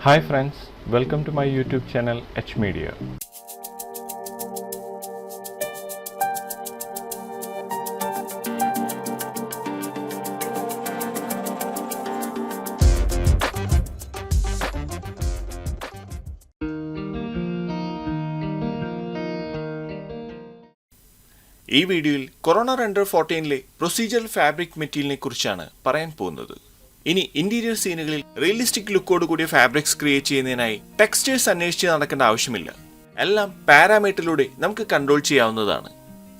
Hi friends, welcome to my YouTube channel H Media. ഈ വീഡിയോയിൽ corona render 14ലെ procedural fabric മെറ്റീരിയലിനെ കുറിച്ചാണ് പറയാൻ പോകുന്നത്. ഇനി ഇന്റീരിയർ സീനുകളിൽ റിയലിസ്റ്റിക് ലുക്കോട് കൂടിയ ഫാബ്രിക്സ് ക്രിയേറ്റ് ചെയ്യുന്നതിനായി ടെക്സ്റ്റൈൽസ് അന്വേഷിച്ച് നടക്കേണ്ട ആവശ്യമില്ല. എല്ലാം പാരാമീറ്ററിലൂടെ നമുക്ക് കൺട്രോൾ ചെയ്യാവുന്നതാണ്.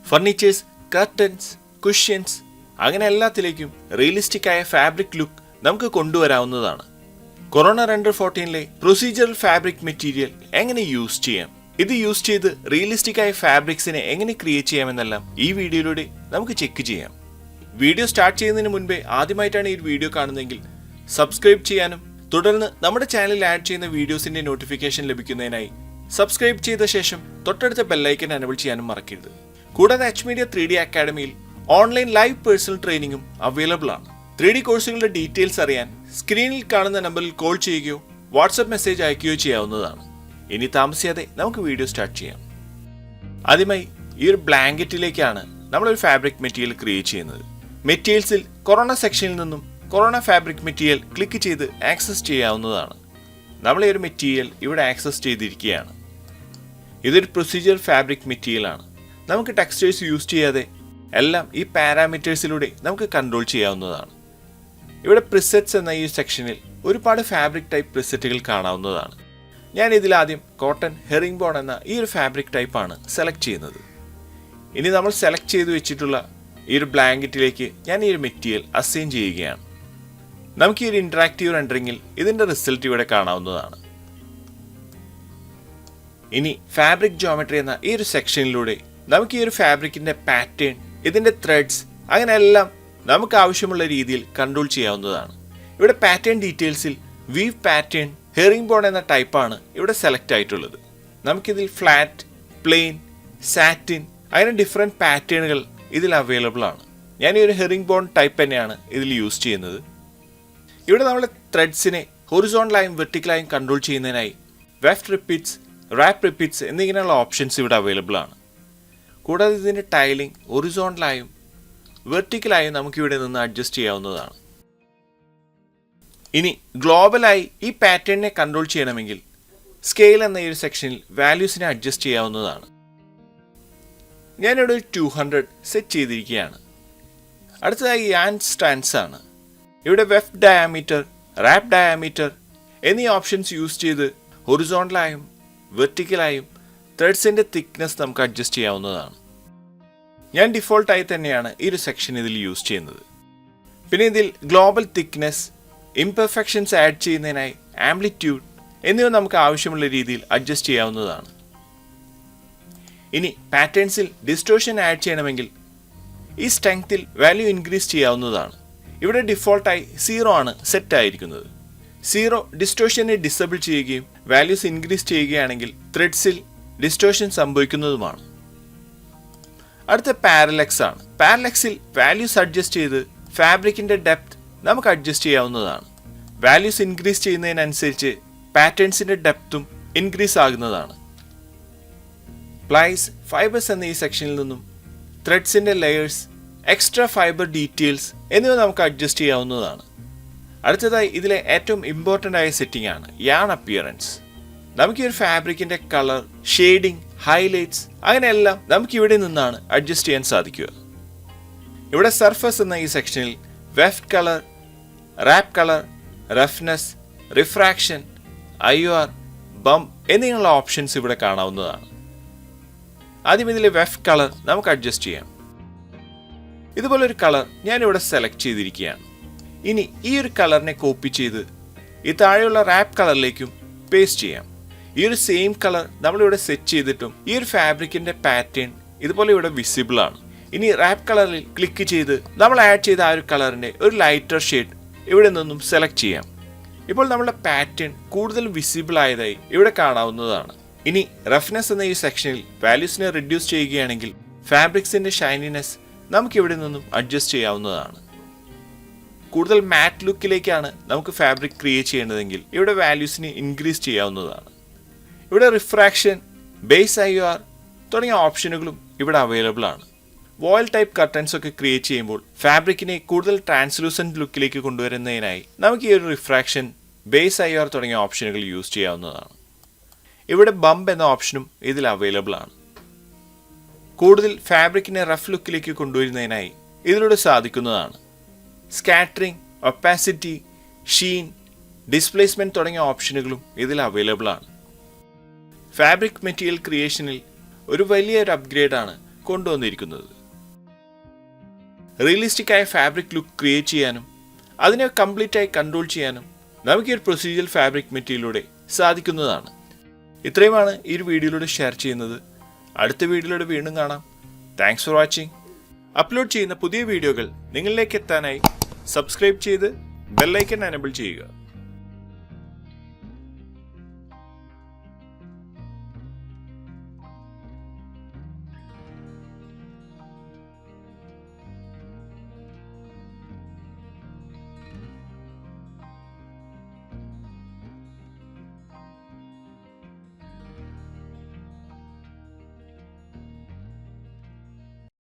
ഫർണിച്ചേഴ്സ്, കർട്ടൻസ്, കുഷ്യൻസ് അങ്ങനെ എല്ലാത്തിലേക്കും റിയലിസ്റ്റിക് ആയ ഫാബ്രിക് ലുക്ക് നമുക്ക് കൊണ്ടുവരാവുന്നതാണ്. കൊറോണ റെൻഡർ 14ലെ പ്രൊസീജിയറൽ ഫാബ്രിക് മെറ്റീരിയൽ എങ്ങനെ യൂസ് ചെയ്യാം, ഇത് യൂസ് ചെയ്ത് റിയലിസ്റ്റിക് ആയ ഫാബ്രിക്സിനെ എങ്ങനെ ക്രിയേറ്റ് ചെയ്യാമെന്നെല്ലാം ഈ വീഡിയോയിലൂടെ നമുക്ക് ചെക്ക് ചെയ്യാം. വീഡിയോ സ്റ്റാർട്ട് ചെയ്യുന്നതിന് മുൻപേ ആദ്യമായിട്ടാണ് ഈ വീഡിയോ കാണുന്നതെങ്കിൽ സബ്സ്ക്രൈബ് ചെയ്യാനും തുടർന്ന് നമ്മുടെ ചാനലിൽ ആഡ് ചെയ്യുന്ന വീഡിയോസിന്റെ നോട്ടിഫിക്കേഷൻ ലഭിക്കുന്നതിനായി സബ്സ്ക്രൈബ് ചെയ്ത ശേഷം തൊട്ടടുത്ത ബെല്ലൈക്കൻ എനേബിൾ ചെയ്യാനും മറക്കരുത്. കൂടാതെ എച്ച് മീഡിയ 3D അക്കാഡമിയിൽ ഓൺലൈൻ ലൈവ് പേഴ്സണൽ ട്രെയിനിങ്ങും അവൈലബിൾ ആണ്. 3D കോഴ്സുകളുടെ ഡീറ്റെയിൽസ് അറിയാൻ സ്ക്രീനിൽ കാണുന്ന നമ്പറിൽ കോൾ ചെയ്യുകയോ വാട്സ്ആപ്പ് മെസ്സേജ് അയക്കുകയോ ചെയ്യാവുന്നതാണ്. ഇനി താമസിയാതെ നമുക്ക് വീഡിയോ സ്റ്റാർട്ട് ചെയ്യാം. ആദ്യമായി ഈ ഒരു ബ്ലാങ്കറ്റിലേക്കാണ് നമ്മളൊരു ഫാബ്രിക് മെറ്റീരിയൽ ക്രിയേറ്റ് ചെയ്യുന്നത്. മെറ്റീരിയൽസിൽ കൊറോണ സെക്ഷനിൽ നിന്നും കൊറോണ ഫാബ്രിക് മെറ്റീരിയൽ ക്ലിക്ക് ചെയ്ത് ആക്സസ് ചെയ്യാവുന്നതാണ്. നമ്മൾ ഈ ഒരു മെറ്റീരിയൽ ഇവിടെ ആക്സസ് ചെയ്തിരിക്കുകയാണ്. ഇതൊരു പ്രൊസീജിയർ ഫാബ്രിക് മെറ്റീരിയൽ ആണ്. നമുക്ക് ടെക്സ്റ്റൈൽസ് യൂസ് ചെയ്യാതെ എല്ലാം ഈ പാരാമീറ്റേഴ്സിലൂടെ നമുക്ക് കൺട്രോൾ ചെയ്യാവുന്നതാണ്. ഇവിടെ പ്രിസെറ്റ്സ് എന്ന ഈ സെക്ഷനിൽ ഒരുപാട് ഫാബ്രിക് ടൈപ്പ് പ്രിസെറ്റുകൾ കാണാവുന്നതാണ്. ഞാൻ ഇതിലാദ്യം കോട്ടൺ ഹെറിംഗ് ബോൺ എന്ന ഈ ഒരു ഫാബ്രിക് ടൈപ്പാണ് സെലക്ട് ചെയ്യുന്നത്. ഇനി നമ്മൾ സെലക്ട് ചെയ്ത് വെച്ചിട്ടുള്ള ഈ ഒരു ബ്ലാങ്കറ്റിലേക്ക് ഞാൻ ഈ ഒരു മെറ്റീരിയൽ അസൈൻ ചെയ്യുകയാണ്. നമുക്ക് ഈ ഒരു ഇന്ററാക്റ്റീവ് റെൻഡറിങ്ങിൽ ഇതിന്റെ റിസൾട്ട് ഇവിടെ കാണാവുന്നതാണ്. ഇനി ഫാബ്രിക് ജോമെട്രി എന്ന ഈ ഒരു സെക്ഷനിലൂടെ നമുക്ക് ഈ ഒരു ഫാബ്രിക്കിന്റെ പാറ്റേൺ, ഇതിന്റെ ത്രെഡ്സ് അങ്ങനെ എല്ലാം നമുക്ക് ആവശ്യമുള്ള രീതിയിൽ കൺട്രോൾ ചെയ്യാവുന്നതാണ്. ഇവിടെ പാറ്റേൺ ഡീറ്റെയിൽസിൽ വീവ് പാറ്റേൺ ഹെറിംഗ് ബോൺ എന്ന ടൈപ്പാണ് ഇവിടെ സെലക്ട് ആയിട്ടുള്ളത്. നമുക്കിതിൽ ഫ്ലാറ്റ്, പ്ലെയിൻ, സാറ്റിൻ അങ്ങനെ ഡിഫറെൻറ്റ് പാറ്റേണുകൾ ഇതിൽ അവൈലബിൾ ആണ്. ഞാൻ ഈ ഒരു ഹെറിംഗ് ബോൺ ടൈപ്പ് തന്നെയാണ് ഇതിൽ യൂസ് ചെയ്യുന്നത്. ഇവിടെ നമ്മൾ ത്രെഡ്സിനെ ഹൊറിസോണ്ടലായും വെർട്ടിക്കലായും കൺട്രോൾ ചെയ്യുന്നതിനായി വെഫ്റ്റ് റിപ്പീറ്റ്സ്, റാപ്പ് റിപ്പീറ്റ്സ് എന്നിങ്ങനെയുള്ള ഓപ്ഷൻസ് ഇവിടെ അവൈലബിൾ ആണ്. കൂടാതെ ഇതിൻ്റെ ടൈലിംഗ് ഹൊറിസോണ്ടലായും വെർട്ടിക്കലായും നമുക്കിവിടെ നിന്ന് അഡ്ജസ്റ്റ് ചെയ്യാവുന്നതാണ്. ഇനി ഗ്ലോബലായി ഈ പാറ്റേണിനെ കൺട്രോൾ ചെയ്യണമെങ്കിൽ സ്കെയിൽ എന്ന ഈ ഒരു സെക്ഷനിൽ വാല്യൂസിനെ അഡ്ജസ്റ്റ് ചെയ്യാവുന്നതാണ്. ഞാനിവിടെ 200 സെറ്റ് ചെയ്തിരിക്കുകയാണ്. അടുത്തതായി യാൻ സ്റ്റാൻസ് ആണ്. ഇവിടെ വെഫ്റ്റ് ഡയാമീറ്റർ, റാപ്പ് ഡയാമീറ്റർ എന്നീ ഓപ്ഷൻസ് യൂസ് ചെയ്ത് ഹൊറിസോണ്ടലായും വെർട്ടിക്കലായും ത്രെഡ്സിൻ്റെ തിക്നെസ് നമുക്ക് അഡ്ജസ്റ്റ് ചെയ്യാവുന്നതാണ്. ഞാൻ ഡിഫോൾട്ടായി തന്നെയാണ് ഈ ഒരു സെക്ഷൻ ഇതിൽ യൂസ് ചെയ്യുന്നത്. പിന്നെ ഇതിൽ ഗ്ലോബൽ തിക്നെസ്, ഇംപെർഫെക്ഷൻസ് ആഡ് ചെയ്യുന്നതിനായി ആംപ്ലിറ്റ്യൂഡ് എന്നിവ നമുക്ക് ആവശ്യമുള്ള രീതിയിൽ അഡ്ജസ്റ്റ് ചെയ്യാവുന്നതാണ്. ഇനി പാറ്റേൺസിൽ ഡിസ്റ്റോർഷൻ ആഡ് ചെയ്യണമെങ്കിൽ ഈ സ്ട്രെങ്ത്തിൽ വാല്യൂ ഇൻക്രീസ് ചെയ്യാവുന്നതാണ്. ഇവിടെ ഡിഫോൾട്ടായി 0 ആണ് സെറ്റ് ആയിരിക്കുന്നത്. 0 ഡിസ്റ്റോർഷനെ ഡിസേബിൾ ചെയ്യുകയും വാല്യൂസ് ഇൻക്രീസ് ചെയ്യുകയാണെങ്കിൽ ത്രെഡ്സിൽ ഡിസ്റ്റോർഷൻ സംഭവിക്കുന്നതുമാണ്. അടുത്ത പാരലക്സ് ആണ്. പാരലക്സിൽ വാല്യൂസ് അഡ്ജസ്റ്റ് ചെയ്ത് ഫാബ്രിക്കിന്റെ ഡെപ്ത് നമുക്ക് അഡ്ജസ്റ്റ് ചെയ്യാവുന്നതാണ്. വാല്യൂസ് ഇൻക്രീസ് ചെയ്യുന്നതിനനുസരിച്ച് പാറ്റേൺസിന്റെ ഡെപ്തും ഇൻക്രീസ് ആകുന്നതാണ്. പ്ലൈസ്, ഫൈബേഴ്സ് എന്ന ഈ സെക്ഷനിൽ നിന്നും ത്രെഡ്സിന്റെ ലെയേഴ്സ്, എക്സ്ട്രാ ഫൈബർ ഡീറ്റെയിൽസ് എന്നിവ നമുക്ക് അഡ്ജസ്റ്റ് ചെയ്യാവുന്നതാണ്. അടുത്തതായി ഇതിലെ ഏറ്റവും ഇമ്പോർട്ടൻ്റ് ആയ സെറ്റിംഗ് ആണ് യാൺ അപ്പിയറൻസ്. നമുക്ക് ഈ ഒരു ഫാബ്രിക്കിന്റെ കളർ, ഷെയ്ഡിങ്, ഹൈലൈറ്റ്സ് അങ്ങനെയെല്ലാം നമുക്ക് ഇവിടെ നിന്നാണ് അഡ്ജസ്റ്റ് ചെയ്യാൻ സാധിക്കുക. ഇവിടെ സർഫസ് എന്ന ഈ സെക്ഷനിൽ weft colour, warp colour, roughness, refraction, IOR, bump എന്നിങ്ങനെയുള്ള ഓപ്ഷൻസ് ഇവിടെ കാണാവുന്നതാണ്. ആദ്യം ഇതിലെ വെഫ്റ്റ് കളർ നമുക്ക് അഡ്ജസ്റ്റ് ചെയ്യാം. ഇതുപോലൊരു കളർ ഞാനിവിടെ സെലക്ട് ചെയ്തിരിക്കുകയാണ്. ഇനി ഈ ഒരു കളറിനെ കോപ്പി ചെയ്ത് ഈ താഴെയുള്ള റാപ്പ് കളറിലേക്കും പേസ്റ്റ് ചെയ്യാം. ഈ ഒരു സെയിം കളർ നമ്മളിവിടെ സെറ്റ് ചെയ്തിട്ടും ഈ ഒരു ഫാബ്രിക്കിന്റെ പാറ്റേൺ ഇതുപോലെ ഇവിടെ വിസിബിൾ ആണ്. ഇനി റാപ്പ് കളറിൽ ക്ലിക്ക് ചെയ്ത് നമ്മൾ ആഡ് ചെയ്ത ആ ഒരു കളറിന്റെ ഒരു ലൈറ്റർ ഷെയ്ഡ് ഇവിടെ നിന്നും സെലക്ട് ചെയ്യാം. ഇപ്പോൾ നമ്മുടെ പാറ്റേൺ കൂടുതൽ വിസിബിൾ ആയതായി ഇവിടെ കാണാവുന്നതാണ്. ഇനി റഫ്നെസ് എന്ന ഈ സെക്ഷനിൽ വാല്യൂസിനെ റിഡ്യൂസ് ചെയ്യുകയാണെങ്കിൽ ഫാബ്രിക്സിന്റെ ഷൈനിനെസ് നമുക്ക് ഇവിടെ നിന്നും അഡ്ജസ്റ്റ് ചെയ്യാവുന്നതാണ്. കൂടുതൽ മാറ്റ് ലുക്കിലേക്കാണ് നമുക്ക് ഫാബ്രിക് ക്രിയേറ്റ് ചെയ്യേണ്ടതെങ്കിൽ ഇവിടെ വാല്യൂസിനെ ഇൻക്രീസ് ചെയ്യാവുന്നതാണ്. ഇവിടെ റിഫ്രാക്ഷൻ, ബേസ് IR തുടങ്ങിയ ഓപ്ഷനുകളും ഇവിടെ അവൈലബിൾ ആണ്. വോയിൽ ടൈപ്പ് കർട്ടൻസ് ഒക്കെ ക്രിയേറ്റ് ചെയ്യുമ്പോൾ ഫാബ്രിക്കിനെ കൂടുതൽ ട്രാൻസ്ലൂസൻറ്റ് ലുക്കിലേക്ക് കൊണ്ടുവരുന്നതിനായി നമുക്ക് ഈ ഒരു റിഫ്രാക്ഷൻ, ബേസ് IR തുടങ്ങിയ ഓപ്ഷനുകൾ യൂസ് ചെയ്യാവുന്നതാണ്. ഇവിടെ ബംപ് എന്ന ഓപ്ഷനും ഇതിൽ അവൈലബിൾ ആണ്. കൂടുതൽ ഫാബ്രിക്കിനെ റഫ് ലുക്കിലേക്ക് കൊണ്ടുവരുന്നതിനായി ഇതിലൂടെ സാധിക്കുന്നതാണ്. സ്കാറ്ററിംഗ്, ഒപ്പാസിറ്റി, ഷീൻ, ഡിസ്പ്ലേസ്മെൻറ്റ് തുടങ്ങിയ ഓപ്ഷനുകളും ഇതിൽ അവൈലബിൾ ആണ്. ഫാബ്രിക് മെറ്റീരിയൽ ക്രിയേഷനിൽ ഒരു വലിയൊരു അപ്ഗ്രേഡാണ് കൊണ്ടുവന്നിരിക്കുന്നത്. റിയലിസ്റ്റിക് ആയ ഫാബ്രിക് ലുക്ക് ക്രിയേറ്റ് ചെയ്യാനും അതിനെ കംപ്ലീറ്റ് ആയി കൺട്രോൾ ചെയ്യാനും നമുക്ക് ഈ ഒരു പ്രൊസീജിയൽ ഫാബ്രിക് മെറ്റീരിയലിലൂടെ സാധിക്കുന്നതാണ്. ഇത്രയുമാണ് ഈ ഒരു വീഡിയോയിലൂടെ ഷെയർ ചെയ്യുന്നത്. അടുത്ത വീഡിയോയിലൂടെ വീണ്ടും കാണാം. Thanks for watching. അപ്ലോഡ് ചെയ്യുന്ന പുതിയ വീഡിയോകൾ നിങ്ങളിലേക്ക് എത്താനായി സബ്സ്ക്രൈബ് ചെയ്ത് ബെൽ ഐക്കൺ എനേബിൾ ചെയ്യുക.